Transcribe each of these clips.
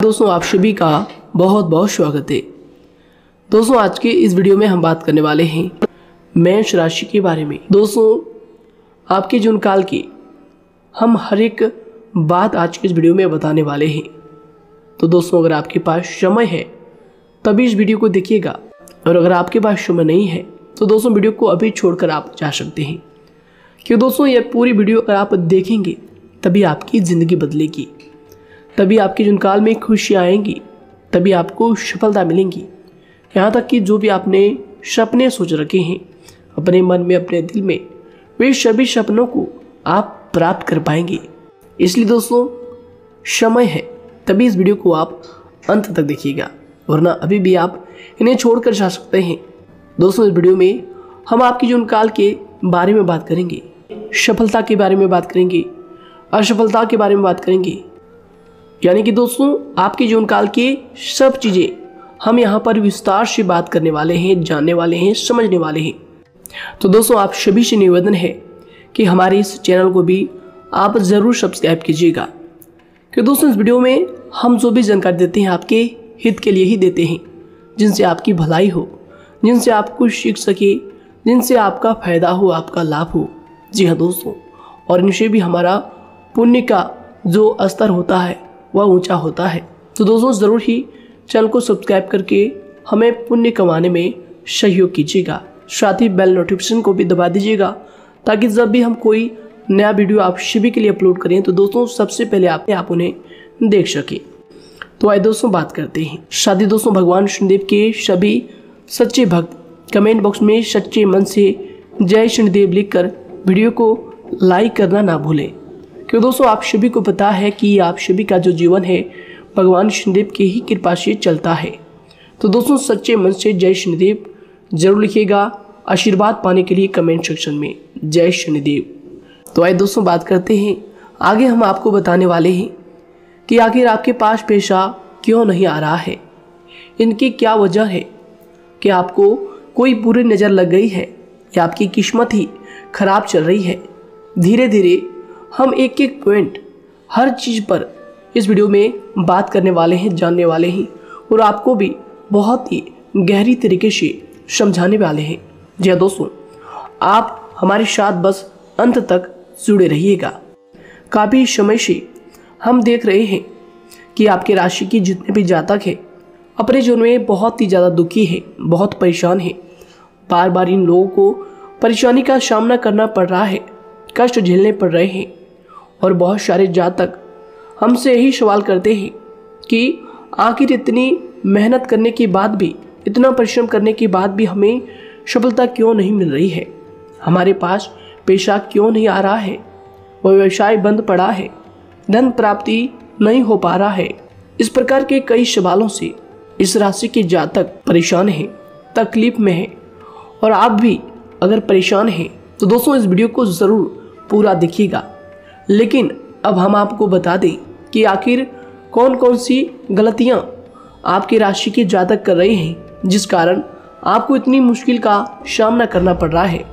दोस्तों आप सभी का बहुत बहुत स्वागत है। दोस्तों आज के इस वीडियो में हम बात करने वाले हैं मेष राशि के बारे में। दोस्तों आपके जून काल की हम हर एक बात आज के इस वीडियो में बताने वाले हैं। तो दोस्तों अगर आपके पास समय है तभी इस वीडियो को देखिएगा, और अगर आपके पास समय नहीं है तो दोस्तों वीडियो को अभी छोड़कर आप जा सकते हैं। क्योंकि दोस्तों ये पूरी वीडियो अगर आप देखेंगे तभी आपकी ज़िंदगी बदलेगी, तभी आपके जून काल में खुशियाँ आएंगी, तभी आपको सफलता मिलेंगी। यहाँ तक कि जो भी आपने सपने सोच रखे हैं अपने मन में, अपने दिल में, वे सभी सपनों को आप प्राप्त कर पाएंगे। इसलिए दोस्तों समय है तभी इस वीडियो को आप अंत तक देखिएगा, वरना अभी भी आप इन्हें छोड़कर जा सकते हैं। दोस्तों इस वीडियो में हम आपकी जून काल के बारे में बात करेंगे, सफलता के बारे में बात करेंगे, असफलता के बारे में बात करेंगे, यानी कि दोस्तों आपके जीवन काल की सब चीज़ें हम यहाँ पर विस्तार से बात करने वाले हैं, जानने वाले हैं, समझने वाले हैं। तो दोस्तों आप सभी से निवेदन है कि हमारे इस चैनल को भी आप ज़रूर सब्सक्राइब कीजिएगा, क्योंकि दोस्तों इस वीडियो में हम जो भी जानकारी देते हैं आपके हित के लिए ही देते हैं, जिनसे आपकी भलाई हो, जिनसे आप कुछ सीख सके, जिनसे आपका फ़ायदा हो, आपका लाभ हो। जी हाँ दोस्तों, और इनसे भी हमारा पुण्य का जो स्तर होता है वह ऊंचा होता है। तो दोस्तों ज़रूर ही चैनल को सब्सक्राइब करके हमें पुण्य कमाने में सहयोग कीजिएगा। साथ ही बेल नोटिफिकेशन को भी दबा दीजिएगा, ताकि जब भी हम कोई नया वीडियो आप सभी के लिए अपलोड करें तो दोस्तों सबसे पहले आप उन्हें देख सकें। तो आइए दोस्तों बात करते हैं। साथ ही दोस्तों भगवान शनिदेव के सभी सच्चे भक्त कमेंट बॉक्स में सच्चे मन से जय शनिदेव लिखकर वीडियो को लाइक करना ना भूलें, क्योंकि दोस्तों आप सभी को पता है कि आप सभी का जो जीवन है भगवान शनिदेव की ही कृपा से चलता है। तो दोस्तों सच्चे मन से जय शनिदेव जरूर लिखिएगा, आशीर्वाद पाने के लिए कमेंट सेक्शन में जय शनिदेव। तो आइए दोस्तों बात करते हैं। आगे हम आपको बताने वाले हैं कि आखिर आपके पास पैसा क्यों नहीं आ रहा है, इनकी क्या वजह है, कि आपको कोई बुरी नज़र लग गई है या आपकी किस्मत ही खराब चल रही है। धीरे धीरे हम एक एक पॉइंट हर चीज़ पर इस वीडियो में बात करने वाले हैं, जानने वाले हैं, और आपको भी बहुत ही गहरी तरीके से समझाने वाले हैं। जी हाँ दोस्तों, आप हमारे साथ बस अंत तक जुड़े रहिएगा। काफ़ी समय से हम देख रहे हैं कि आपके राशि की जितने भी जातक हैं अपने जीवन में बहुत ही ज़्यादा दुखी है, बहुत परेशान है। बार बार इन लोगों को परेशानी का सामना करना पड़ रहा है, कष्ट झेलने पड़ रहे हैं। और बहुत सारे जातक हमसे यही सवाल करते हैं कि आखिर इतनी मेहनत करने के बाद भी, इतना परिश्रम करने के बाद भी हमें सफलता क्यों नहीं मिल रही है, हमारे पास पैसा क्यों नहीं आ रहा है, वह व्यवसाय बंद पड़ा है, धन प्राप्ति नहीं हो पा रहा है। इस प्रकार के कई सवालों से इस राशि के जातक परेशान हैं, तकलीफ में हैं। और आप भी अगर परेशान हैं तो दोस्तों इस वीडियो को ज़रूर पूरा देखिएगा। लेकिन अब हम आपको बता दें कि आखिर कौन कौन सी गलतियां आपकी राशि के जातक कर रहे हैं जिस कारण आपको इतनी मुश्किल का सामना करना पड़ रहा है।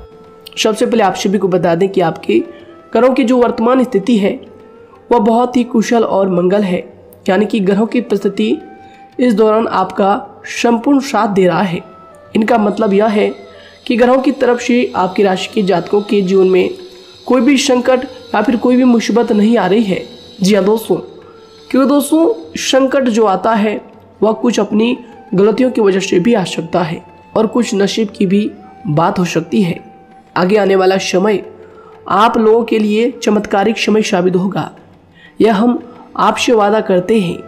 सबसे पहले आप सभी को बता दें कि आपके ग्रहों की जो वर्तमान स्थिति है वह बहुत ही कुशल और मंगल है, यानी कि ग्रहों की परिस्थिति इस दौरान आपका संपूर्ण साथ दे रहा है। इनका मतलब यह है कि ग्रहों की तरफ से आपकी राशि के जातकों के जीवन में कोई भी संकट या फिर कोई भी मुसीबत नहीं आ रही है। जी हाँ दोस्तों, क्योंकि दोस्तों संकट जो आता है वह कुछ अपनी गलतियों की वजह से भी आ सकता है, और कुछ नसीब की भी बात हो सकती है। आगे आने वाला समय आप लोगों के लिए चमत्कारिक समय साबित होगा, यह हम आपसे वादा करते हैं।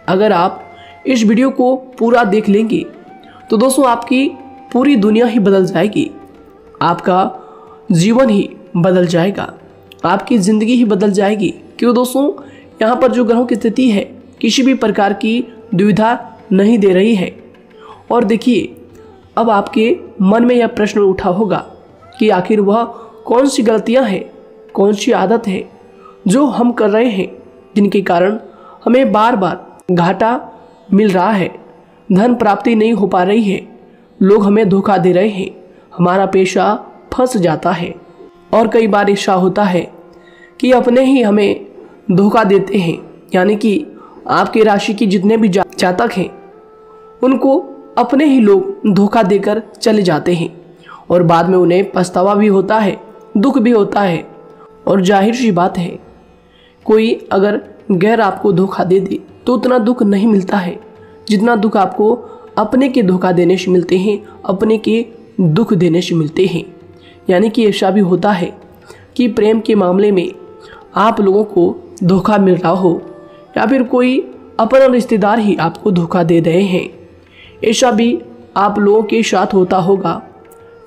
अगर आप इस वीडियो को पूरा देख लेंगे तो दोस्तों आपकी पूरी दुनिया ही बदल जाएगी, आपका जीवन ही बदल जाएगा, आपकी ज़िंदगी ही बदल जाएगी। क्यों दोस्तों यहाँ पर जो ग्रहों की स्थिति है किसी भी प्रकार की दुविधा नहीं दे रही है। और देखिए अब आपके मन में यह प्रश्न उठा होगा कि आखिर वह कौन सी गलतियाँ हैं, कौन सी आदत है जो हम कर रहे हैं जिनके कारण हमें बार बार घाटा मिल रहा है, धन प्राप्ति नहीं हो पा रही है, लोग हमें धोखा दे रहे हैं, हमारा पैसा फंस जाता है। और कई बार ऐसा होता है कि अपने ही हमें धोखा देते हैं, यानी कि आपके राशि के जितने भी जातक हैं उनको अपने ही लोग धोखा देकर चले जाते हैं और बाद में उन्हें पछतावा भी होता है, दुख भी होता है। और जाहिर सी बात है, कोई अगर गैर आपको धोखा दे दे तो उतना दुख नहीं मिलता है जितना दुख आपको अपने के धोखा देने से मिलते हैं, अपने के दुख देने से मिलते हैं। यानी कि ऐसा भी होता है कि प्रेम के मामले में आप लोगों को धोखा मिल रहा हो या फिर कोई अपना रिश्तेदार ही आपको धोखा दे रहे हैं, ऐसा भी आप लोगों के साथ होता होगा।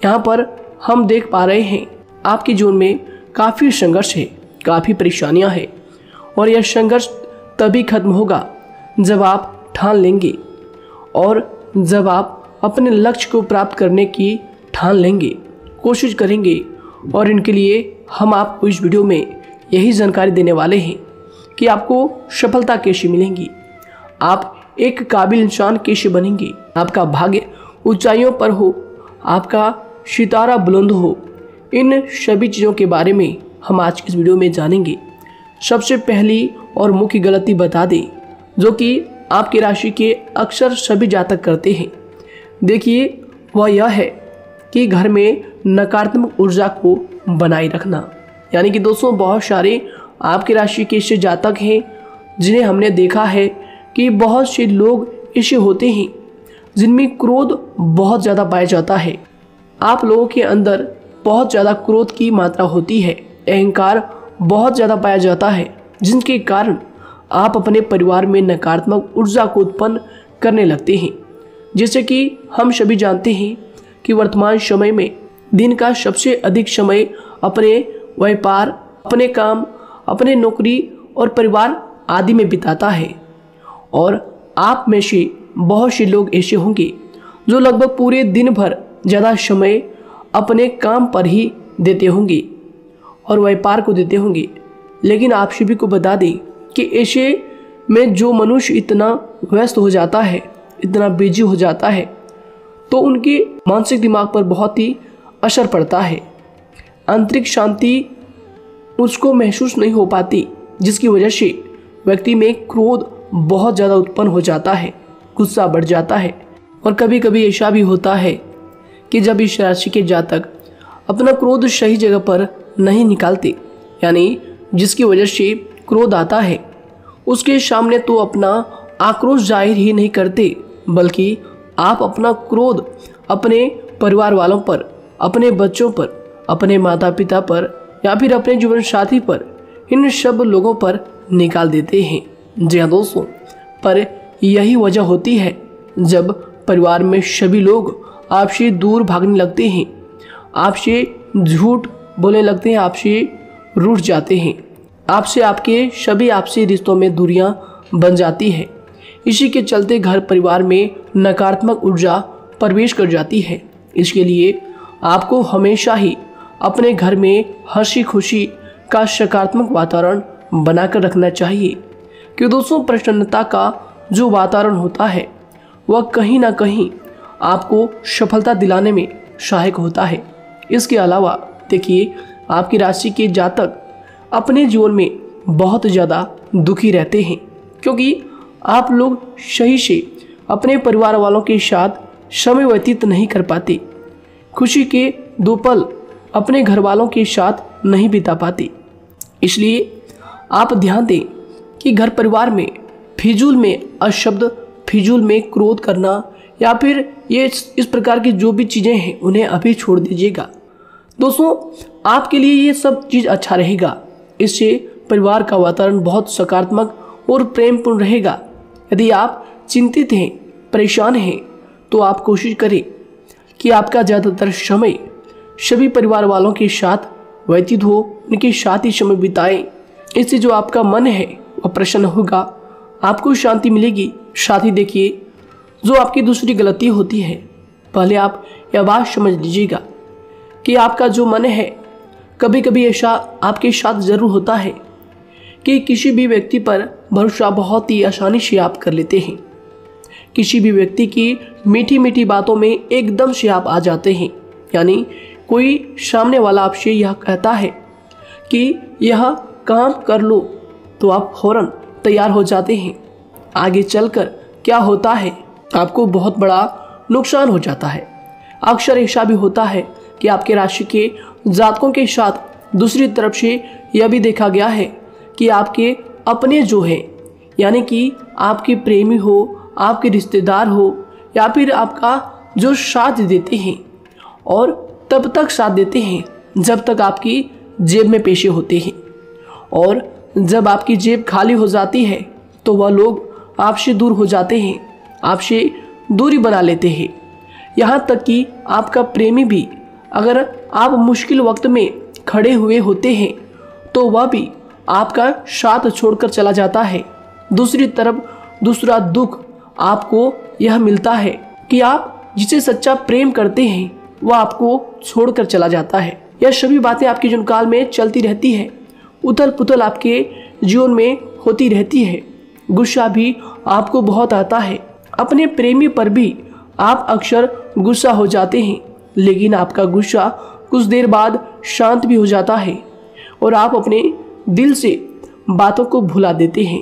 यहाँ पर हम देख पा रहे हैं आपके जीवन में काफ़ी संघर्ष है, काफ़ी परेशानियाँ हैं और यह संघर्ष तभी खत्म होगा जब आप ठान लेंगे और जब आप अपने लक्ष्य को प्राप्त करने की ठान लेंगे, कोशिश करेंगे। और इनके लिए हम आपको इस वीडियो में यही जानकारी देने वाले हैं कि आपको सफलता कैसे मिलेंगी, आप एक काबिल इंसान कैसे बनेंगे, आपका भाग्य ऊंचाइयों पर हो, आपका सितारा बुलंद हो। इन सभी चीज़ों के बारे में हम आज की इस वीडियो में जानेंगे। सबसे पहली और मुख्य गलती बता दें जो कि आपकी राशि के अक्सर सभी जातक करते हैं, देखिए वह यह है कि घर में नकारात्मक ऊर्जा को बनाए रखना। यानी कि दोस्तों, बहुत सारे आपकी राशि के ऐसे जातक हैं जिन्हें हमने देखा है कि बहुत से लोग ऐसे होते हैं जिनमें क्रोध बहुत ज़्यादा पाया जाता है। आप लोगों के अंदर बहुत ज़्यादा क्रोध की मात्रा होती है, अहंकार बहुत ज़्यादा पाया जाता है, जिनके कारण आप अपने परिवार में नकारात्मक ऊर्जा को उत्पन्न करने लगते हैं। जैसे कि हम सभी जानते हैं कि वर्तमान समय में दिन का सबसे अधिक समय अपने व्यापार, अपने काम, अपने नौकरी और परिवार आदि में बिताता है। और आप में से बहुत से लोग ऐसे होंगे जो लगभग पूरे दिन भर ज़्यादा समय अपने काम पर ही देते होंगे और व्यापार को देते होंगे। लेकिन आप सभी को बता दें कि ऐसे में जो मनुष्य इतना व्यस्त हो जाता है, इतना बिजी हो जाता है, तो उनके मानसिक दिमाग पर बहुत ही असर पड़ता है। आंतरिक शांति उसको महसूस नहीं हो पाती, जिसकी वजह से व्यक्ति में क्रोध बहुत ज़्यादा उत्पन्न हो जाता है, गुस्सा बढ़ जाता है। और कभी कभी ऐसा भी होता है कि जब इस राशि के जातक अपना क्रोध सही जगह पर नहीं निकालते, यानी जिसकी वजह से क्रोध आता है, उसके सामने तो अपना आक्रोश जाहिर ही नहीं करते, बल्कि आप अपना क्रोध अपने परिवार वालों पर, अपने बच्चों पर, अपने माता पिता पर या फिर अपने जीवन साथी पर, इन सब लोगों पर निकाल देते हैं। जी हाँ दोस्तों, पर यही वजह होती है जब परिवार में सभी लोग आपसे दूर भागने लगते हैं, आपसे झूठ बोलने लगते हैं, आपसे रूठ जाते हैं, आपसे आपके सभी आपसी रिश्तों में दूरियां बन जाती है। इसी के चलते घर परिवार में नकारात्मक ऊर्जा प्रवेश कर जाती है। इसके लिए आपको हमेशा ही अपने घर में हंसी खुशी का सकारात्मक वातावरण बनाकर रखना चाहिए। कि दोस्तों, प्रसन्नता का जो वातावरण होता है वह कहीं ना कहीं आपको सफलता दिलाने में सहायक होता है। इसके अलावा देखिए, आपकी राशि के जातक अपने जीवन में बहुत ज़्यादा दुखी रहते हैं, क्योंकि आप लोग सही से अपने परिवार वालों के साथ समय व्यतीत नहीं कर पाते, खुशी के दो पल अपने घर वालों के साथ नहीं बिता पाते। इसलिए आप ध्यान दें कि घर परिवार में फिजूल में अशब्द, फिजूल में क्रोध करना या फिर ये इस प्रकार की जो भी चीज़ें हैं उन्हें अभी छोड़ दीजिएगा। दोस्तों, आपके लिए ये सब चीज़ अच्छा रहेगा। इससे परिवार का वातावरण बहुत सकारात्मक और प्रेमपूर्ण रहेगा। यदि आप चिंतित हैं, परेशान हैं, तो आप कोशिश करें कि आपका ज़्यादातर समय सभी परिवार वालों के साथ व्यतीत हो, उनके साथ ही समय बिताएं। इससे जो आपका मन है वह प्रसन्न होगा, आपको शांति मिलेगी। साथ ही देखिए, जो आपकी दूसरी गलती होती है, पहले आप यह बात समझ लीजिएगा कि आपका जो मन है, कभी कभी ऐसा आपके साथ ज़रूर होता है कि किसी भी व्यक्ति पर भरोसा बहुत ही आसानी से आप कर लेते हैं। किसी भी व्यक्ति की मीठी मीठी बातों में एकदम से आप आ जाते हैं। यानी कोई सामने वाला आपसे यह कहता है कि यह काम कर लो, तो आप फौरन तैयार हो जाते हैं। आगे चलकर क्या होता है, आपको बहुत बड़ा नुकसान हो जाता है। अक्सर ऐसा भी होता है कि आपके राशि के जातकों के साथ दूसरी तरफ से यह भी देखा गया है कि आपके अपने जो हैं, यानी कि आपके प्रेमी हो, आपके रिश्तेदार हो, या फिर आपका जो साथ देते हैं और तब तक साथ देते हैं जब तक आपकी जेब में पैसे होते हैं, और जब आपकी जेब खाली हो जाती है तो वह लोग आपसे दूर हो जाते हैं, आपसे दूरी बना लेते हैं। यहाँ तक कि आपका प्रेमी भी, अगर आप मुश्किल वक्त में खड़े हुए होते हैं तो वह भी आपका साथ छोड़कर चला जाता है। दूसरी तरफ दूसरा दुख आपको यह मिलता है कि आप जिसे सच्चा प्रेम करते हैं वह आपको छोड़कर चला जाता है। यह सभी बातें आपके जीवन काल में चलती रहती है। उथल पुथल आपके जीवन में होती रहती है। गुस्सा भी आपको बहुत आता है। अपने प्रेमी पर भी आप अक्सर गुस्सा हो जाते हैं, लेकिन आपका गुस्सा कुछ देर बाद शांत भी हो जाता है और आप अपने दिल से बातों को भुला देते हैं।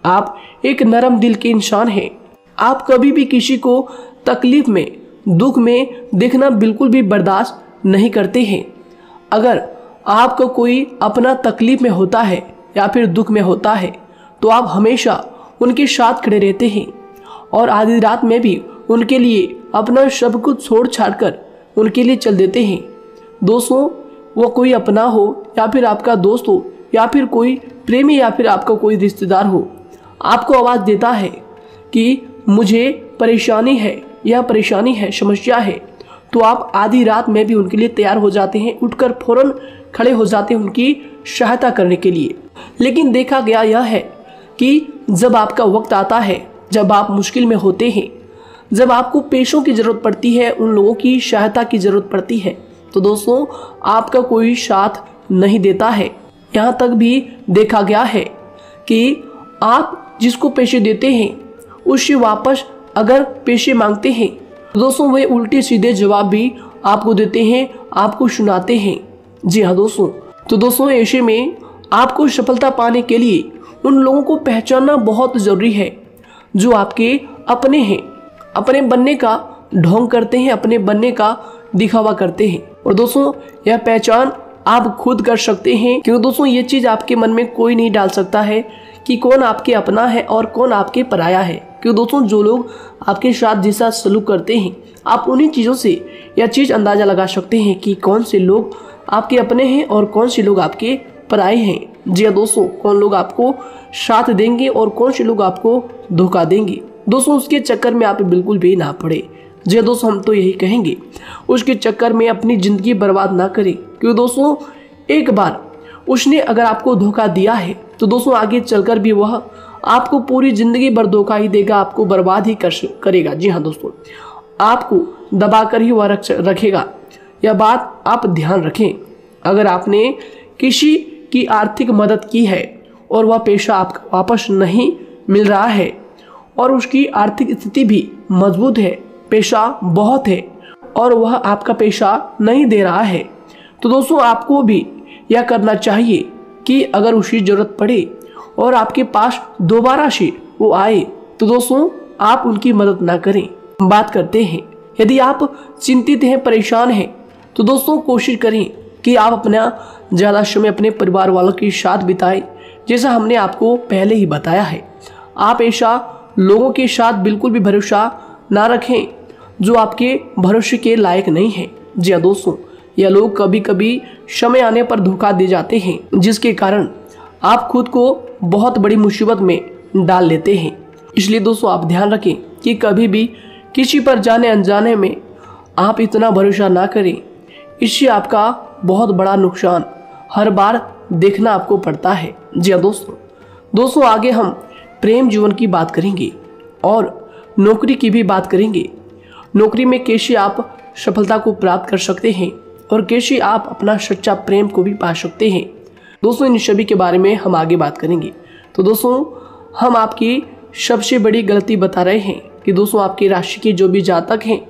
आप एक नरम दिल के इंसान हैं। आप कभी भी किसी को तकलीफ में, दुख में देखना बिल्कुल भी बर्दाश्त नहीं करते हैं। अगर आपको कोई अपना तकलीफ में होता है या फिर दुख में होता है तो आप हमेशा उनके साथ खड़े रहते हैं और आधी रात में भी उनके लिए अपना सब कुछ छोड़ छाड़ कर उनके लिए चल देते हैं। दोस्तों, वो कोई अपना हो या फिर आपका दोस्त हो या फिर कोई प्रेमी या फिर आपका कोई रिश्तेदार हो, आपको आवाज़ देता है कि मुझे परेशानी है, यह परेशानी है, समस्या है, तो आप आधी रात में भी उनके लिए तैयार हो जाते हैं, उठकर फौरन खड़े हो जाते हैं उनकी सहायता करने के लिए। लेकिन देखा गया यह है कि जब आपका वक्त आता है, जब आप मुश्किल में होते हैं, जब आपको पैसों की ज़रूरत पड़ती है, उन लोगों की सहायता की ज़रूरत पड़ती है, तो दोस्तों आपका कोई साथ नहीं देता है। यहाँ तक भी देखा गया है कि आप जिसको पैसे देते हैं उससे वापस अगर पैसे मांगते हैं तो दोस्तों वे उल्टे सीधे जवाब भी आपको देते हैं, आपको सुनाते हैं। जी हाँ दोस्तों, तो दोस्तों ऐसे में आपको सफलता पाने के लिए उन लोगों को पहचानना बहुत ज़रूरी है जो आपके अपने हैं, अपने बनने का ढोंग करते हैं, अपने बनने का दिखावा करते हैं। और दोस्तों यह पहचान आप खुद कर सकते हैं, क्योंकि दोस्तों ये चीज़ आपके मन में कोई नहीं डाल सकता है कि कौन आपके अपना है और कौन आपके पराया है। क्योंकि दोस्तों जो लोग आपके साथ जैसा सलूक करते हैं, आप उन्हीं चीज़ों से यह चीज़ अंदाज़ा लगा सकते हैं कि कौन से लोग आपके अपने हैं और कौन से लोग आपके पराए हैं। जी हाँ दोस्तों, कौन लोग आपको साथ देंगे और कौन से लोग आपको धोखा देंगे। दोस्तों उसके चक्कर में आप बिल्कुल भी ना पड़े। जी दोस्तों, हम तो यही कहेंगे उसके चक्कर में अपनी ज़िंदगी बर्बाद ना करें, क्योंकि दोस्तों एक बार उसने अगर आपको धोखा दिया है तो दोस्तों आगे चलकर भी वह आपको पूरी ज़िंदगी भर धोखा ही देगा, आपको बर्बाद ही करेगा। जी हाँ दोस्तों, आपको दबा कर ही वह रखेगा। यह बात आप ध्यान रखें। अगर आपने किसी की आर्थिक मदद की है और वह पैसा आपको वापस नहीं मिल रहा है और उसकी आर्थिक स्थिति भी मजबूत है, पैसा बहुत है और वह आपका पैसा नहीं दे रहा है, तो दोस्तों आपको भी यह करना चाहिए कि अगर उसकी ज़रूरत पड़े और आपके पास दोबारा से वो आए तो दोस्तों आप उनकी मदद ना करें। बात करते हैं, यदि आप चिंतित हैं, परेशान हैं, तो दोस्तों कोशिश करें कि आप अपना ज़्यादा समय अपने परिवार वालों के साथ बिताएं, जैसा हमने आपको पहले ही बताया है। आप ऐसा लोगों के साथ बिल्कुल भी भरोसा ना रखें जो आपके भरोसे के लायक नहीं है। जी हाँ दोस्तों, यह लोग कभी कभी समय आने पर धोखा दे जाते हैं, जिसके कारण आप खुद को बहुत बड़ी मुसीबत में डाल लेते हैं। इसलिए दोस्तों आप ध्यान रखें कि कभी भी किसी पर जाने अनजाने में आप इतना भरोसा ना करें, इससे आपका बहुत बड़ा नुकसान हर बार देखना आपको पड़ता है। जी हाँ दोस्तों आगे हम प्रेम जीवन की बात करेंगे और नौकरी की भी बात करेंगे। नौकरी में कैसे आप सफलता को प्राप्त कर सकते हैं और कैसे आप अपना सच्चा प्रेम को भी पा सकते हैं। दोस्तों इन सभी के बारे में हम आगे बात करेंगे। तो दोस्तों हम आपकी सबसे बड़ी गलती बता रहे हैं कि दोस्तों आपकी राशि के जो भी जातक हैं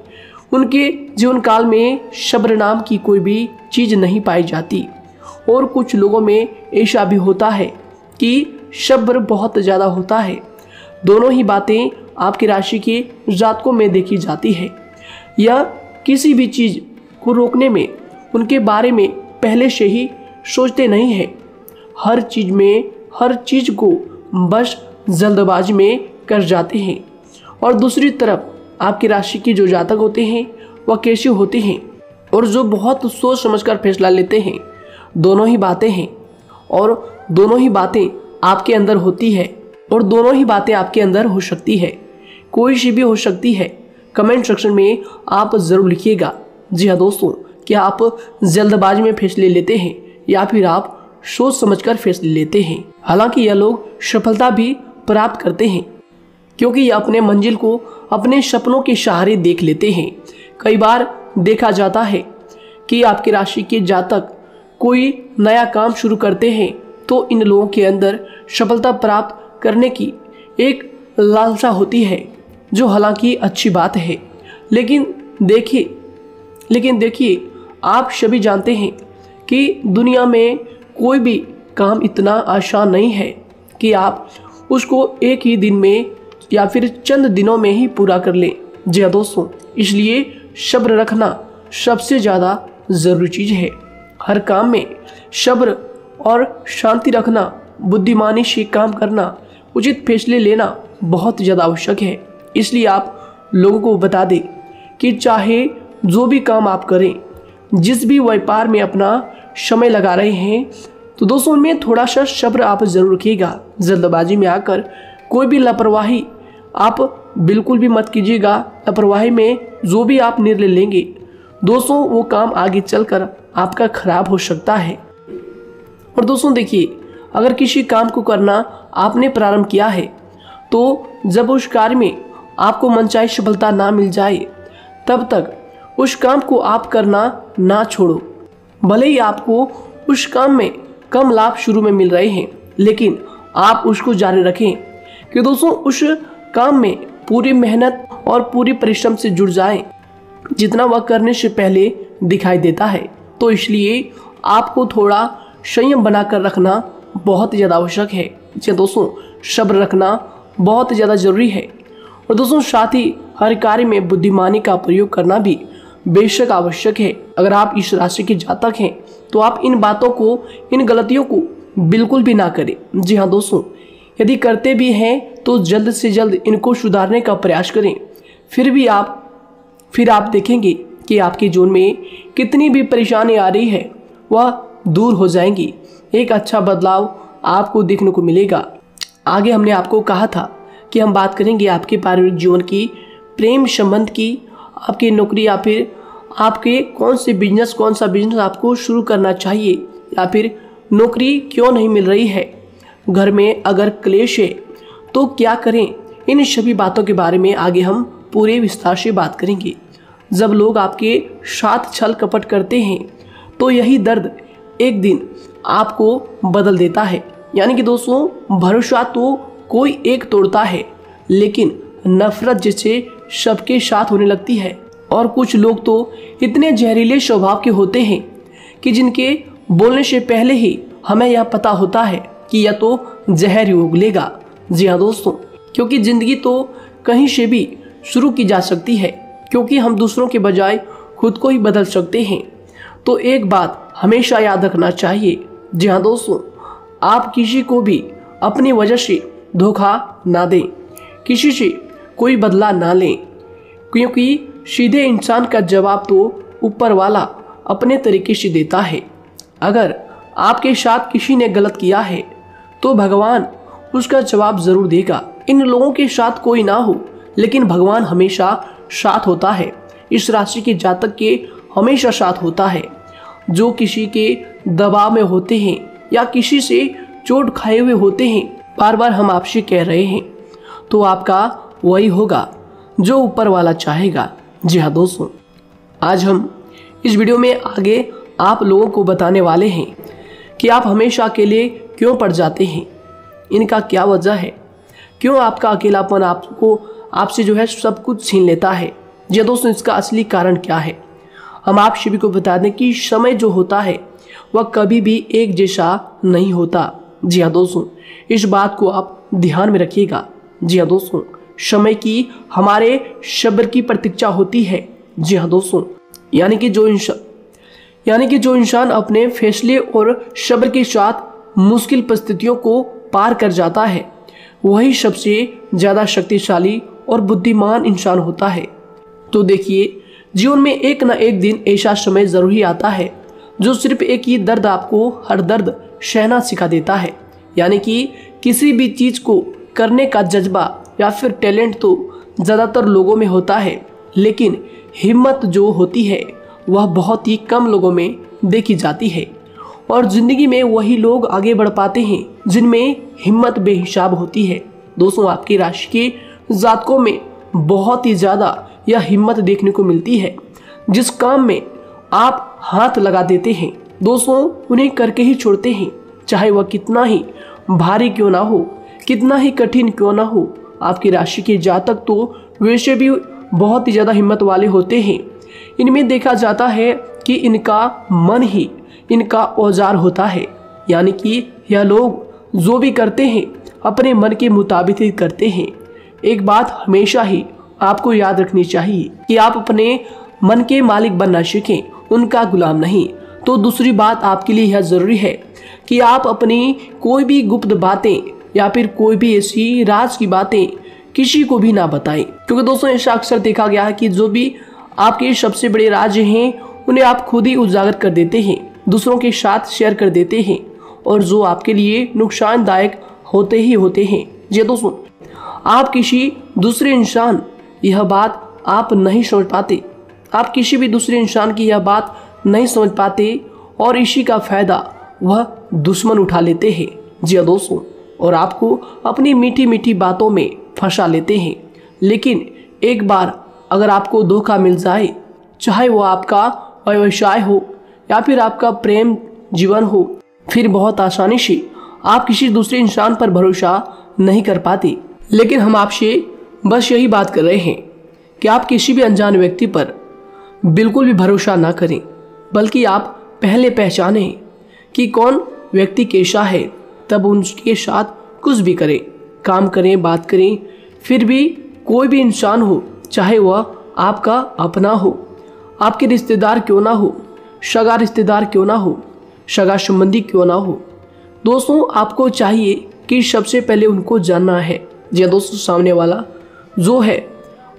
उनके जीवन काल में सब्र नाम की कोई भी चीज़ नहीं पाई जाती, और कुछ लोगों में ऐसा भी होता है कि सब्र बहुत ज़्यादा होता है दोनों ही बातें आपकी राशि के जातकों में देखी जाती है। या किसी भी चीज़ को रोकने में उनके बारे में पहले से ही सोचते नहीं हैं। हर चीज़ को बस जल्दबाजी में कर जाते हैं। और दूसरी तरफ आपकी राशि के जो जातक होते हैं वह कैसे होते हैं और जो बहुत सोच समझकर फैसला लेते हैं। दोनों ही बातें हैं और दोनों ही बातें आपके अंदर होती है और दोनों ही बातें आपके अंदर हो सकती है। कोई सी भी हो सकती है। कमेंट सेक्शन में आप ज़रूर लिखिएगा। जी हाँ दोस्तों, क्या आप जल्दबाजी में फैसले लेते हैं या फिर आप सोच समझकर फैसले लेते हैं। हालांकि यह लोग सफलता भी प्राप्त करते हैं क्योंकि ये अपने मंजिल को अपने सपनों के सहारे देख लेते हैं। कई बार देखा जाता है कि आपकी राशि के जातक कोई नया काम शुरू करते हैं तो इन लोगों के अंदर सफलता प्राप्त करने की एक लालसा होती है, जो हालांकि अच्छी बात है। लेकिन देखिए आप सभी जानते हैं कि दुनिया में कोई भी काम इतना आसान नहीं है कि आप उसको एक ही दिन में या फिर चंद दिनों में ही पूरा कर लें। जी हाँ दोस्तों, इसलिए सब्र रखना सबसे ज़्यादा ज़रूरी चीज़ है। हर काम में सब्र और शांति रखना, बुद्धिमानी से काम करना, उचित फैसले लेना बहुत ज़्यादा आवश्यक है। इसलिए आप लोगों को बता दें कि चाहे जो भी काम आप करें, जिस भी व्यापार में अपना समय लगा रहे हैं, तो दोस्तों उनमें थोड़ा सा सब्र आप ज़रूर रखिएगा। जल्दबाजी में आकर कोई भी लापरवाही आप बिल्कुल भी मत कीजिएगा। लापरवाही में जो भी आप निर्णय लेंगे दोस्तों, वो काम आगे चलकर आपका खराब हो सकता है। और दोस्तों देखिए, अगर किसी काम को करना आपने प्रारंभ किया है तो जब उस कार्य में आपको मनचाही सफलता ना मिल जाए तब तक उस काम को आप करना ना छोड़ो। भले ही आपको उस काम में कम लाभ शुरू में मिल रहे हैं, लेकिन आप उसको जारी रखें कि दोस्तों उस काम में पूरी मेहनत और पूरी परिश्रम से जुड़ जाएं, जितना वह करने से पहले दिखाई देता है। तो इसलिए आपको थोड़ा संयम बनाकर रखना बहुत ज़्यादा आवश्यक है। जी दोस्तों, सब्र रखना बहुत ज़्यादा ज़रूरी है। और दोस्तों साथ ही हर कार्य में बुद्धिमानी का प्रयोग करना भी बेशक आवश्यक है। अगर आप इस राशि के जातक हैं तो आप इन बातों को, इन गलतियों को बिल्कुल भी ना करें। जी हाँ दोस्तों, यदि करते भी हैं तो जल्द से जल्द इनको सुधारने का प्रयास करें। फिर आप देखेंगे कि आपके जीवन में कितनी भी परेशानी आ रही है वह दूर हो जाएंगी। एक अच्छा बदलाव आपको देखने को मिलेगा। आगे हमने आपको कहा था कि हम बात करेंगे आपके पारिवारिक जीवन की, प्रेम संबंध की, आपकी नौकरी या फिर आपके कौन सा बिजनेस आपको शुरू करना चाहिए या फिर नौकरी क्यों नहीं मिल रही है, घर में अगर क्लेश है तो क्या करें। इन सभी बातों के बारे में आगे हम पूरे विस्तार से बात करेंगे। जब लोग आपके साथ छल कपट करते हैं तो यही दर्द एक दिन आपको बदल देता है। यानी कि दोस्तों, भरोसा तो कोई एक तोड़ता है, लेकिन नफरत जैसे सबके साथ होने लगती है। और कुछ लोग तो इतने जहरीले स्वभाव के होते हैं कि जिनके बोलने से पहले ही हमें यह पता होता है कि यह तो जहर ही उगलेगा। जी हाँ दोस्तों, क्योंकि ज़िंदगी तो कहीं से भी शुरू की जा सकती है, क्योंकि हम दूसरों के बजाय खुद को ही बदल सकते हैं। तो एक बात हमेशा याद रखना चाहिए। जी हाँ दोस्तों, आप किसी को भी अपनी वजह से धोखा ना दें, किसी से कोई बदला ना लें, क्योंकि सीधे इंसान का जवाब तो ऊपर वाला अपने तरीके से देता है। अगर आपके साथ किसी ने गलत किया है तो भगवान उसका जवाब जरूर देगा। इन लोगों के साथ कोई ना हो, लेकिन भगवान हमेशा साथ होता है। इस राशि के जातक के हमेशा साथ होता है। जो किसी के दबाव में होते हैं या किसी से चोट खाए हुए होते हैं, बार बार हम आपसे कह रहे हैं, तो आपका वही होगा जो ऊपर वाला चाहेगा। जी हाँ दोस्तों, आज हम इस वीडियो में आगे आप लोगों को बताने वाले हैं कि आप हमेशा अकेले क्यों पड़ जाते हैं, इनका क्या वजह है, क्यों आपका अकेलापन आपसे जो है सब कुछ छीन लेता है। जी दोस्तों, इसका असली कारण क्या है, हम आप सभी को बता दें कि समय जो होता है वह कभी भी एक जैसा नहीं होता। जी हाँ दोस्तों, इस बात को आप ध्यान में रखिएगा। जी हाँ दोस्तों, समय की हमारे सब्र की प्रतीक्षा होती है। जी हाँ दोस्तों, यानी कि जो इंसान अपने फैसले और सब्र के साथ मुश्किल परिस्थितियों को पार कर जाता है, वही सबसे ज़्यादा शक्तिशाली और बुद्धिमान इंसान होता है। तो देखिए, जीवन में एक न एक दिन ऐसा समय ज़रूर ही आता है जो सिर्फ एक ही दर्द आपको हर दर्द सहना सिखा देता है। यानी कि किसी भी चीज़ को करने का जज्बा या फिर टैलेंट तो ज़्यादातर लोगों में होता है, लेकिन हिम्मत जो होती है वह बहुत ही कम लोगों में देखी जाती है। और ज़िंदगी में वही लोग आगे बढ़ पाते हैं जिनमें हिम्मत बेहिसाब होती है। दोस्तों, आपकी राशि के जातकों में बहुत ही ज़्यादा यह हिम्मत देखने को मिलती है। जिस काम में आप हाथ लगा देते हैं दोस्तों, उन्हें करके ही छोड़ते हैं, चाहे वह कितना ही भारी क्यों ना हो, कितना ही कठिन क्यों ना हो। आपकी राशि के जातक तो वैसे भी बहुत ही ज़्यादा हिम्मत वाले होते हैं। इनमें देखा जाता है कि इनका मन ही इनका औजार होता है। यानी कि यह लोग जो भी करते हैं अपने मन के मुताबिक ही करते हैं। एक बात हमेशा ही आपको याद रखनी चाहिए कि आप अपने मन के मालिक बनना सीखें, उनका गुलाम नहीं। तो दूसरी बात आपके लिए यह ज़रूरी है कि आप अपनी कोई भी गुप्त बातें या फिर कोई भी ऐसी राज की बातें किसी को भी ना बताएं, क्योंकि दोस्तों ऐसा अक्सर देखा गया है कि जो भी आपके सबसे बड़े राज हैं उन्हें आप खुद ही उजागर कर देते हैं, दूसरों के साथ शेयर कर देते हैं, और जो आपके लिए नुकसानदायक होते ही होते हैं। जी दोस्तों, आप किसी दूसरे इंसान यह बात आप नहीं समझ पाते, आप किसी भी दूसरे इंसान की यह बात नहीं समझ पाते, और इसी का फ़ायदा वह दुश्मन उठा लेते हैं। जी हाँ दोस्तों, और आपको अपनी मीठी मीठी बातों में फंसा लेते हैं। लेकिन एक बार अगर आपको धोखा मिल जाए, चाहे वो आपका व्यवसाय हो या फिर आपका प्रेम जीवन हो, फिर बहुत आसानी से आप किसी दूसरे इंसान पर भरोसा नहीं कर पाते। लेकिन हम आपसे बस यही बात कर रहे हैं कि आप किसी भी अनजान व्यक्ति पर बिल्कुल भी भरोसा ना करें, बल्कि आप पहले पहचानें कि कौन व्यक्ति कैसा है, तब उनके साथ कुछ भी करें, काम करें, बात करें। फिर भी कोई भी इंसान हो, चाहे वह आपका अपना हो, आपके रिश्तेदार क्यों ना हो, सगा रिश्तेदार क्यों ना हो, सगा संबंधी क्यों ना हो, दोस्तों आपको चाहिए कि सबसे पहले उनको जानना है जी दोस्तों, सामने वाला जो है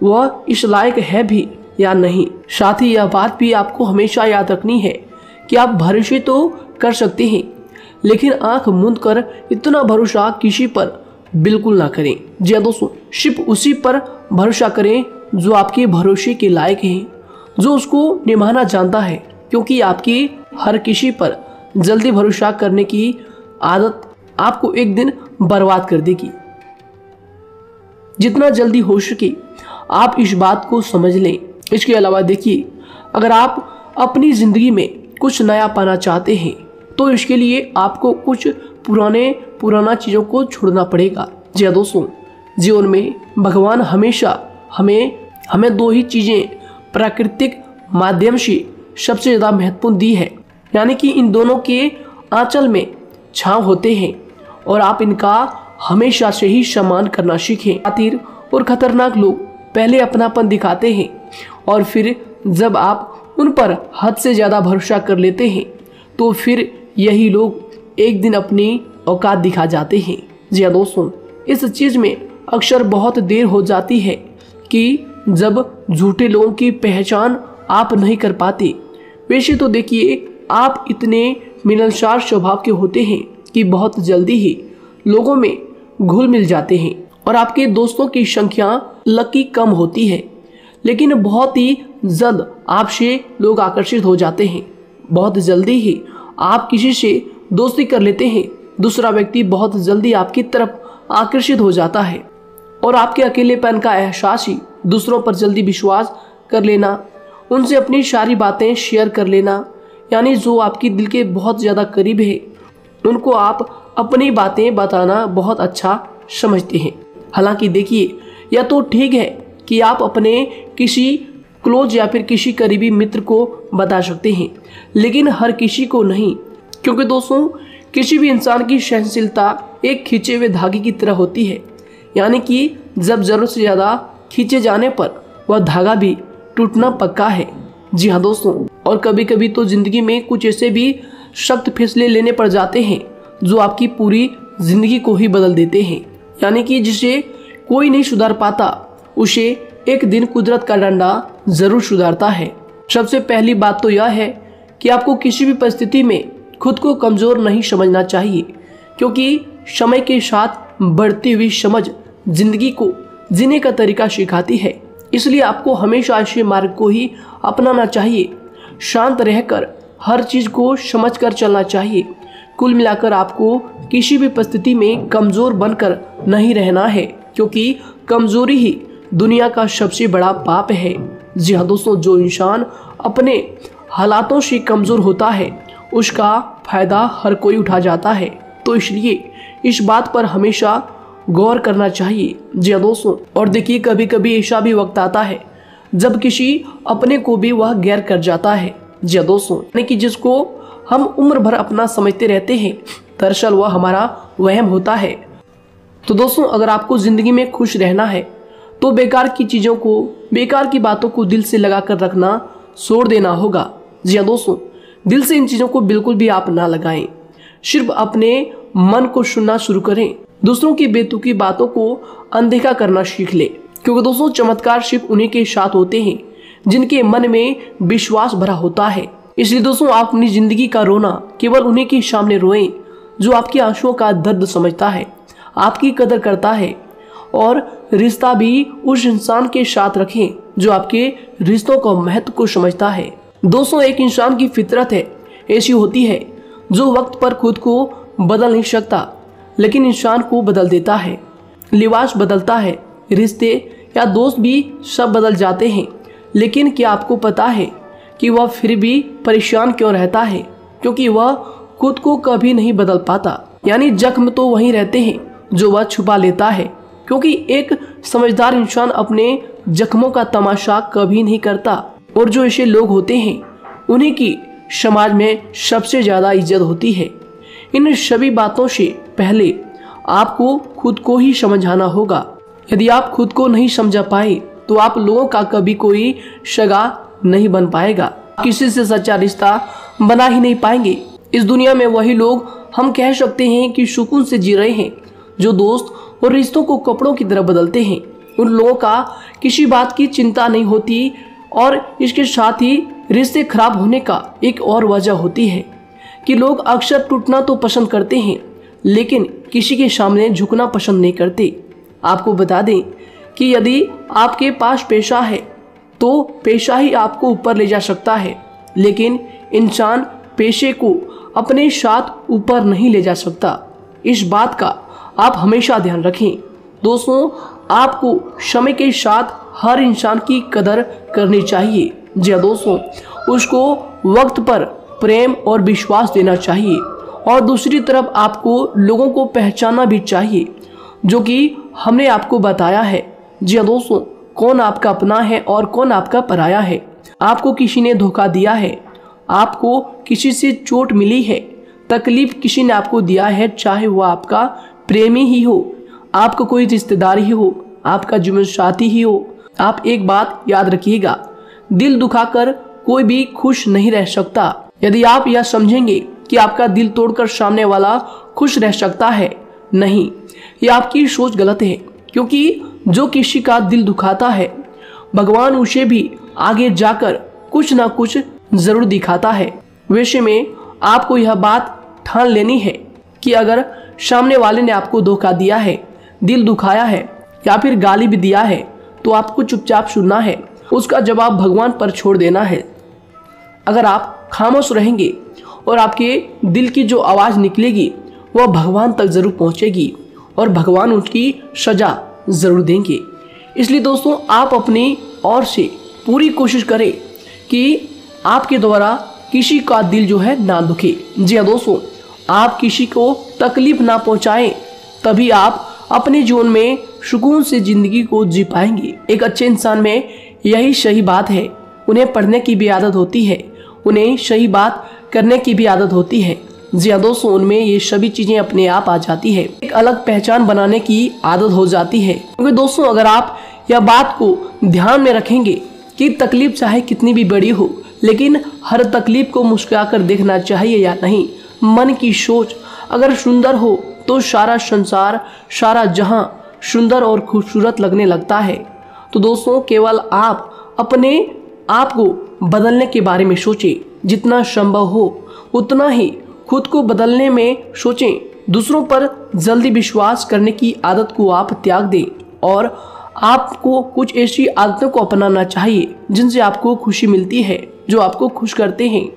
वह इस लायक है भी या नहीं। साथ ही यह बात भी आपको हमेशा याद रखनी है कि आप भरोसे तो कर सकते हैं, लेकिन आंख मूंद कर इतना भरोसा किसी पर बिल्कुल ना करें। जी दोस्तों, सिर्फ उसी पर भरोसा करें जो आपके भरोसे के लायक है, जो उसको निभाना जानता है, क्योंकि आपकी हर किसी पर जल्दी भरोसा करने की आदत आपको एक दिन बर्बाद कर देगी। जितना जल्दी हो सके आप इस बात को समझ लें। इसके अलावा देखिए, अगर आप अपनी ज़िंदगी में कुछ नया पाना चाहते हैं तो इसके लिए आपको कुछ पुराना चीज़ों को छोड़ना पड़ेगा। जी दोस्तों, जीवन में भगवान हमेशा हमें दो ही चीज़ें प्राकृतिक माध्यम से सबसे ज़्यादा महत्वपूर्ण दी है, यानी कि इन दोनों के आंचल में छांव होते हैं, और आप इनका हमेशा से ही सम्मान करना सीखें। शातिर और खतरनाक लोग पहले अपनापन दिखाते हैं, और फिर जब आप उन पर हद से ज़्यादा भरोसा कर लेते हैं तो फिर यही लोग एक दिन अपनी औकात दिखा जाते हैं। जी हाँ दोस्तों, इस चीज़ में अक्सर बहुत देर हो जाती है कि जब झूठे लोगों की पहचान आप नहीं कर पाते। वैसे तो देखिए, आप इतने मिलनसार स्वभाव के होते हैं कि बहुत जल्दी ही लोगों में घुल मिल जाते हैं, और आपके दोस्तों की संख्या लकी कम होती है, लेकिन बहुत ही जल्द आपसे लोग आकर्षित हो जाते हैं। बहुत जल्दी ही आप किसी से दोस्ती कर लेते हैं, दूसरा व्यक्ति बहुत जल्दी आपकी तरफ आकर्षित हो जाता है, और आपके अकेलेपन का एहसास ही दूसरों पर जल्दी विश्वास कर लेना, उनसे अपनी सारी बातें शेयर कर लेना, यानी जो आपकी दिल के बहुत ज़्यादा करीब है उनको आप अपनी बातें बताना बहुत अच्छा समझते हैं। हालांकि देखिए, यह तो ठीक है कि आप अपने किसी क्लोज या फिर किसी करीबी मित्र को बता सकते हैं, लेकिन हर किसी को नहीं, क्योंकि दोस्तों किसी भी इंसान की सहनशीलता एक खींचे हुए धागे की तरह होती है। यानी कि जब जरूरत से ज़्यादा खींचे जाने पर वह धागा भी टूटना पक्का है। जी हाँ दोस्तों, और कभी कभी तो ज़िंदगी में कुछ ऐसे भी सख्त फैसले लेने पड़ जाते हैं जो आपकी पूरी ज़िंदगी को ही बदल देते हैं। यानी कि जिसे कोई नहीं सुधार पाता उसे एक दिन कुदरत का डंडा ज़रूर सुधारता है। सबसे पहली बात तो यह है कि आपको किसी भी परिस्थिति में खुद को कमज़ोर नहीं समझना चाहिए, क्योंकि समय के साथ बढ़ती हुई समझ जिंदगी को जीने का तरीका सिखाती है। इसलिए आपको हमेशा ऐसे मार्ग को ही अपनाना चाहिए। शांत रहकर हर चीज़ को समझकर चलना चाहिए। कुल मिलाकर आपको किसी भी परिस्थिति में कमज़ोर बनकर नहीं रहना है, क्योंकि कमज़ोरी ही दुनिया का सबसे बड़ा पाप है। जी हाँ दोस्तों, जो इंसान अपने हालातों से कमज़ोर होता है उसका फ़ायदा हर कोई उठा जाता है। तो इसलिए इस बात पर हमेशा गौर करना चाहिए। जी हाँ दोस्तों, और देखिए कभी कभी ऐसा भी वक्त आता है जब किसी अपने को भी वह गैर कर जाता है। जी हाँ दोस्तों, यानी कि जिसको हम उम्र भर अपना समझते रहते हैं, दरअसल वह हमारा वहम होता है। तो दोस्तों, अगर आपको ज़िंदगी में खुश रहना है तो बेकार की चीज़ों को, बेकार की बातों को दिल से लगा कर रखना छोड़ देना होगा। जी हाँ दोस्तों, दिल से इन चीज़ों को बिल्कुल भी आप ना लगाएं। सिर्फ अपने मन को सुनना शुरू करें। दूसरों की बेतुकी बातों को अनदेखा करना सीख ले, क्योंकि दोस्तों चमत्कार सिर्फ उन्हीं के साथ होते हैं जिनके मन में विश्वास भरा होता है। इसलिए दोस्तों, आप अपनी जिंदगी का रोना केवल उन्हीं के सामने रोएं जो आपके आंसुओं का दर्द समझता है, आपकी कदर करता है, और रिश्ता भी उस इंसान के साथ रखें जो आपके रिश्तों का महत्व को समझता है। दोस्तों, एक इंसान की फितरत है ऐसी होती है जो वक्त पर खुद को बदल नहीं सकता, लेकिन इंसान को बदल देता है। लिबास बदलता है, रिश्ते या दोस्त भी सब बदल जाते हैं, लेकिन क्या आपको पता है कि वह फिर भी परेशान क्यों रहता है? क्योंकि वह खुद को कभी नहीं बदल पाता। यानी जख्म तो वहीं रहते हैं जो वह छुपा लेता है, क्योंकि एक समझदार इंसान अपने जख्मों का तमाशा कभी नहीं करता। और जो ऐसे लोग होते हैं उन्हीं की समाज में सबसे ज़्यादा इज्जत होती है। इन सभी बातों से पहले आपको खुद को ही समझाना होगा। यदि आप खुद को नहीं समझा पाए तो आप लोगों का कभी कोई सगा नहीं बन पाएगा, किसी से सच्चा रिश्ता बना ही नहीं पाएंगे। इस दुनिया में वही लोग हम कह सकते हैं कि सुकून से जी रहे हैं जो दोस्त और रिश्तों को कपड़ों की तरह बदलते हैं। उन लोगों का किसी बात की चिंता नहीं होती, और इसके साथ ही रिश्ते खराब होने का एक और वजह होती है कि लोग अक्सर टूटना तो पसंद करते हैं, लेकिन किसी के सामने झुकना पसंद नहीं करते। आपको बता दें कि यदि आपके पास पैसा है तो पैसा ही आपको ऊपर ले जा सकता है, लेकिन इंसान पैसे को अपने साथ ऊपर नहीं ले जा सकता। इस बात का आप हमेशा ध्यान रखें। दोस्तों, आपको समय के साथ हर इंसान की कदर करनी चाहिए। जी दोस्तों, उसको वक्त पर प्रेम और विश्वास देना चाहिए, और दूसरी तरफ आपको लोगों को पहचानना भी चाहिए जो कि हमने आपको बताया है। जी हाँ दोस्तों, कौन आपका अपना है और कौन आपका पराया है। आपको किसी ने धोखा दिया है, आपको किसी से चोट मिली है, तकलीफ किसी ने आपको दिया है, चाहे वो आपका प्रेमी ही हो, आपका कोई रिश्तेदार ही हो, आपका जीवन साथी ही हो। आप एक बात याद रखिएगा, दिल दुखाकर कोई भी खुश नहीं रह सकता। यदि आप यह समझेंगे कि आपका दिल तोड़कर सामने वाला खुश रह सकता है, नहीं, यह आपकी सोच गलत है, क्योंकि जो किसी का दिल दुखाता है भगवान उसे भी आगे जाकर कुछ ना कुछ जरूर दिखाता है। वैसे में आपको यह बात ठान लेनी है कि अगर सामने वाले ने आपको धोखा दिया है, दिल दुखाया है या फिर गाली भी दिया है, तो आपको चुपचाप सुनना है, उसका जवाब भगवान पर छोड़ देना है। अगर आप खामोश रहेंगे और आपके दिल की जो आवाज़ निकलेगी वह भगवान तक ज़रूर पहुंचेगी, और भगवान उसकी सज़ा ज़रूर देंगे। इसलिए दोस्तों, आप अपनी ओर से पूरी कोशिश करें कि आपके द्वारा किसी का दिल जो है ना दुखे। जी हाँ दोस्तों, आप किसी को तकलीफ ना पहुंचाएं, तभी आप अपने जीवन में सुकून से ज़िंदगी को जी पाएंगे। एक अच्छे इंसान में यही सही बात है। उन्हें पढ़ने की भी आदत होती है, उन्हें सही बात करने की भी आदत होती है, जी हाँ दोस्तों, उनमें ये सभी चीजें अपने आप आ जाती है। एक अलग पहचान बनाने की आदत हो जाती है। क्योंकि दोस्तों अगर आप यह बात को ध्यान में रखेंगे कि तकलीफ चाहे कितनी भी बड़ी हो, लेकिन हर तकलीफ को मुस्कुराकर देखना चाहिए या नहीं। मन की सोच अगर सुंदर हो तो सारा संसार, सारा जहां सुंदर और खूबसूरत लगने लगता है। तो दोस्तों केवल आप अपने आप को बदलने के बारे में सोचें, जितना संभव हो उतना ही खुद को बदलने में सोचें। दूसरों पर जल्दी विश्वास करने की आदत को आप त्याग दें और आपको कुछ ऐसी आदतों को अपनाना चाहिए जिनसे आपको खुशी मिलती है, जो आपको खुश करते हैं,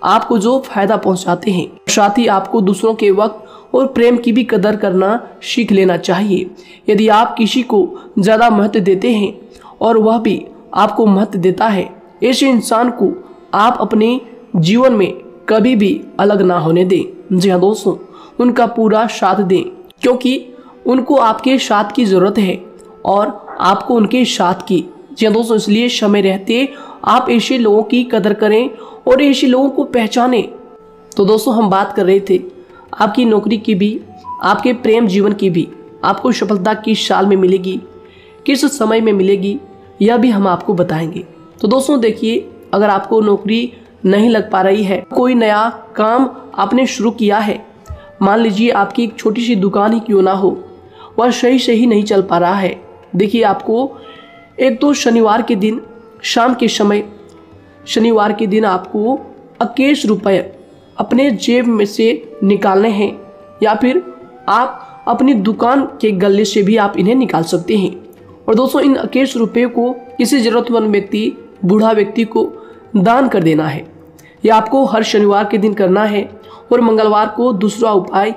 आपको जो फायदा पहुंचाते हैं। साथ ही आपको दूसरों के वक्त और प्रेम की भी कदर करना सीख लेना चाहिए। यदि आप किसी को ज़्यादा महत्व देते हैं और वह भी आपको महत्व देता है, ऐसे इंसान को आप अपने जीवन में कभी भी अलग ना होने दें। जी हाँ दोस्तों, उनका पूरा साथ दें, क्योंकि उनको आपके साथ की ज़रूरत है और आपको उनके साथ की। जी हाँ दोस्तों, इसलिए समय रहते आप ऐसे लोगों की कदर करें और ऐसे लोगों को पहचानें। तो दोस्तों हम बात कर रहे थे आपकी नौकरी की भी, आपके प्रेम जीवन की भी। आपको सफलता किस साल में मिलेगी, किस समय में मिलेगी, यह भी हम आपको बताएंगे। तो दोस्तों देखिए, अगर आपको नौकरी नहीं लग पा रही है, कोई नया काम आपने शुरू किया है, मान लीजिए आपकी एक छोटी सी दुकान ही क्यों ना हो, वह सही से ही नहीं चल पा रहा है। देखिए आपको एक तो शनिवार के दिन शाम के समय, शनिवार के दिन आपको 21 रुपये अपने जेब में से निकालने हैं, या फिर आप अपनी दुकान के गले से भी आप इन्हें निकाल सकते हैं। और दोस्तों इन 21 रुपये को किसी ज़रूरतमंद व्यक्ति, बूढ़ा व्यक्ति को दान कर देना है। यह आपको हर शनिवार के दिन करना है और मंगलवार को दूसरा उपाय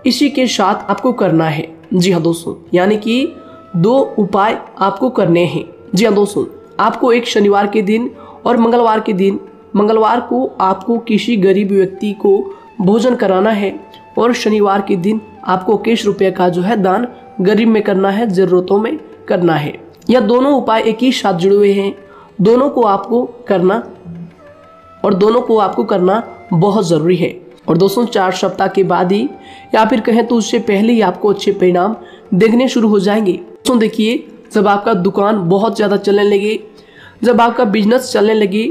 इसी के साथ आपको करना है। जी हाँ दोस्तों, यानी कि 2 उपाय आपको करने हैं। जी हाँ दोस्तों, आपको एक शनिवार के दिन और मंगलवार के दिन, मंगलवार को आपको किसी गरीब व्यक्ति को भोजन कराना है और शनिवार के दिन आपको 21 रुपये का जो है दान गरीब में करना है, ज़रूरतों में करना है। यह दोनों उपाय एक ही साथ जुड़े हुए हैं, दोनों को आपको करना और दोनों को आपको करना बहुत ज़रूरी है। और दोस्तों 4 सप्ताह के बाद ही, या फिर कहें तो उससे पहले ही आपको अच्छे परिणाम देखने शुरू हो जाएंगे। दोस्तों देखिए, जब आपका दुकान बहुत ज़्यादा चलने लगे, जब आपका बिजनेस चलने लगे,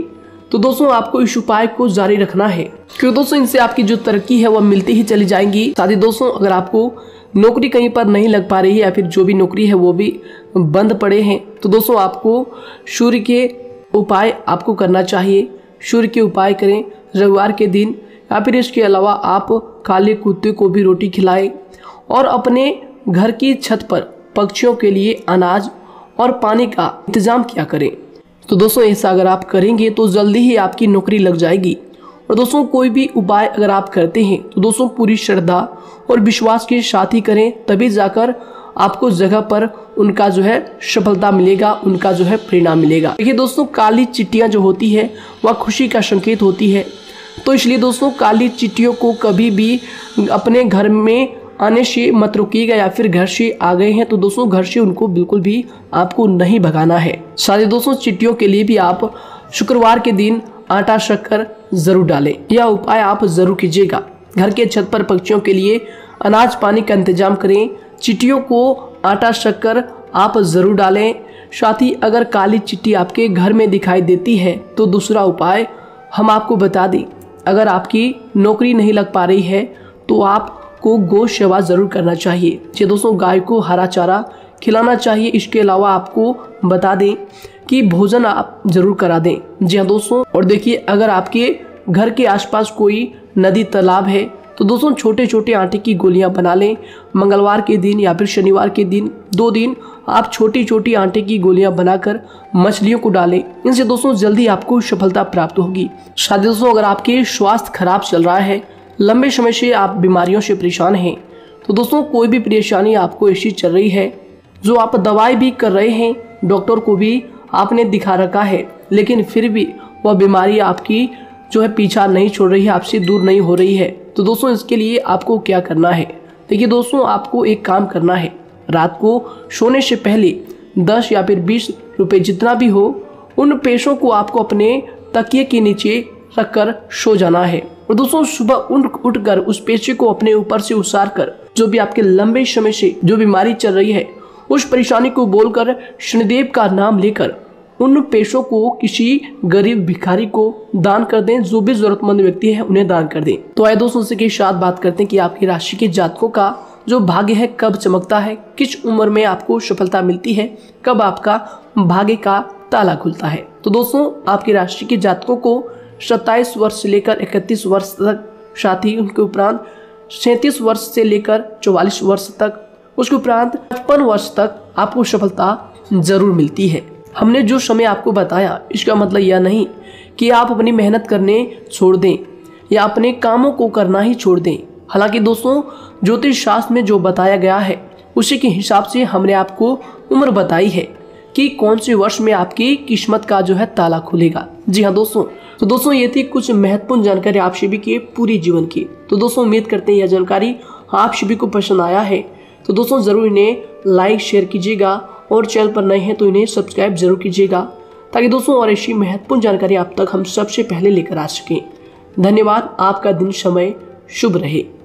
तो दोस्तों आपको इस उपाय को जारी रखना है, क्योंकि दोस्तों इनसे आपकी जो तरक्की है वह मिलती ही चली जाएंगी। साथ ही दोस्तों अगर आपको नौकरी कहीं पर नहीं लग पा रही है, या फिर जो भी नौकरी है वो भी बंद पड़े हैं, तो दोस्तों आपको सूर्य के उपाय आपको करना चाहिए। सूर्य के उपाय करें रविवार के दिन, या फिर इसके अलावा आप काले कुत्ते को भी रोटी खिलाएं और अपने घर की छत पर पक्षियों के लिए अनाज और पानी का इंतजाम किया करें। तो दोस्तों ऐसा अगर आप करेंगे तो जल्दी ही आपकी नौकरी लग जाएगी। और दोस्तों कोई भी उपाय अगर आप करते हैं तो दोस्तों पूरी श्रद्धा और विश्वास के साथ ही करें, तभी जाकर आपको जगह पर उनका जो है सफलता मिलेगा, उनका जो है परिणाम मिलेगा। देखिए दोस्तों, काली चिट्टियाँ जो होती है वह खुशी का संकेत होती है, तो इसलिए दोस्तों काली चिट्टियों को कभी भी अपने घर में आने से मत रोकिएगा, या फिर घर से आ गए हैं तो दोस्तों घर से उनको बिल्कुल भी आपको नहीं भगाना है। साथ दोस्तों चिट्टियों के लिए भी आप शुक्रवार के दिन आटा शक्कर जरूर डालें, यह उपाय आप जरूर कीजिएगा। घर के छत पर पक्षियों के लिए अनाज पानी का इंतजाम करें, चिट्टियों को आटा शक्कर आप जरूर डालें। साथ ही अगर काली चिट्टी आपके घर में दिखाई देती है तो दूसरा उपाय हम आपको बता दें, अगर आपकी नौकरी नहीं लग पा रही है तो आपको गौ सेवा जरूर करना चाहिए। जी दोस्तों, गाय को हरा चारा खिलाना चाहिए। इसके अलावा आपको बता दें कि भोजन आप जरूर करा दें। जी हाँ दोस्तों, और देखिए अगर आपके घर के आसपास कोई नदी तालाब है तो दोस्तों छोटे छोटे आटे की गोलियां बना लें। मंगलवार के दिन या फिर शनिवार के दिन 2 दिन आप छोटी छोटी आटे की गोलियां बनाकर मछलियों को डालें। इनसे दोस्तों जल्दी आपको सफलता प्राप्त होगी। साथ ही दोस्तों अगर आपके स्वास्थ्य खराब चल रहा है, लंबे समय से आप बीमारियों से परेशान हैं, तो दोस्तों कोई भी परेशानी आपको ऐसी चल रही है जो आप दवाई भी कर रहे हैं, डॉक्टर को भी आपने दिखा रखा है, लेकिन फिर भी वह बीमारी आपकी जो है पीछा नहीं छोड़ रही है, आपसे दूर नहीं हो रही है, तो दोस्तों इसके लिए आपको क्या करना है। देखिए दोस्तों, आपको एक काम करना है, रात को सोने से पहले 10 या फिर 20 रुपए जितना भी हो, उन पैसों को आपको अपने तकिए के नीचे रखकर सो जाना है। और दोस्तों सुबह उठकर उस पेशे को अपने ऊपर से उतार कर जो भी आपके लंबे समय से जो बीमारी चल रही है उस परेशानी को बोलकर शनिदेव का नाम लेकर उन पेशों को किसी गरीब भिखारी को दान कर दें। जो भी जरूरतमंद व्यक्ति है उन्हें दान कर दें। तो आइए दोस्तों से के साथ बात करते हैं कि आपकी राशि के जातकों का जो भाग्य है कब चमकता है, किस उम्र में आपको सफलता मिलती है, कब आपका भाग्य का ताला खुलता है। तो दोस्तों आपकी राशि के जातकों को 27 वर्ष से लेकर 31 वर्ष तक, साथ ही उनके उपरांत 37 वर्ष से लेकर 44 वर्ष तक, उसके उपरांत 55 वर्ष तक आपको सफलता जरूर मिलती है। हमने जो समय आपको बताया इसका मतलब यह नहीं कि आप अपनी मेहनत करने छोड़ दें या अपने कामों को करना ही छोड़ दें। हालांकि दोस्तों ज्योतिष शास्त्र में जो बताया गया है उसी के हिसाब से हमने आपको उम्र बताई है कि कौन से वर्ष में आपकी किस्मत का जो है ताला खुलेगा। जी हाँ दोस्तों, तो दोस्तों ये थी कुछ महत्वपूर्ण जानकारी आप सभी के पूरी जीवन की। तो दोस्तों उम्मीद करते हैं यह जानकारी आप सभी को पसंद आया है। तो दोस्तों जरूर इन्हें लाइक शेयर कीजिएगा और चैनल पर नए हैं तो इन्हें सब्सक्राइब जरूर कीजिएगा ताकि दोस्तों और ऐसी महत्वपूर्ण जानकारी आप तक हम सबसे पहले लेकर आ सकें। धन्यवाद। आपका दिन समय शुभ रहे।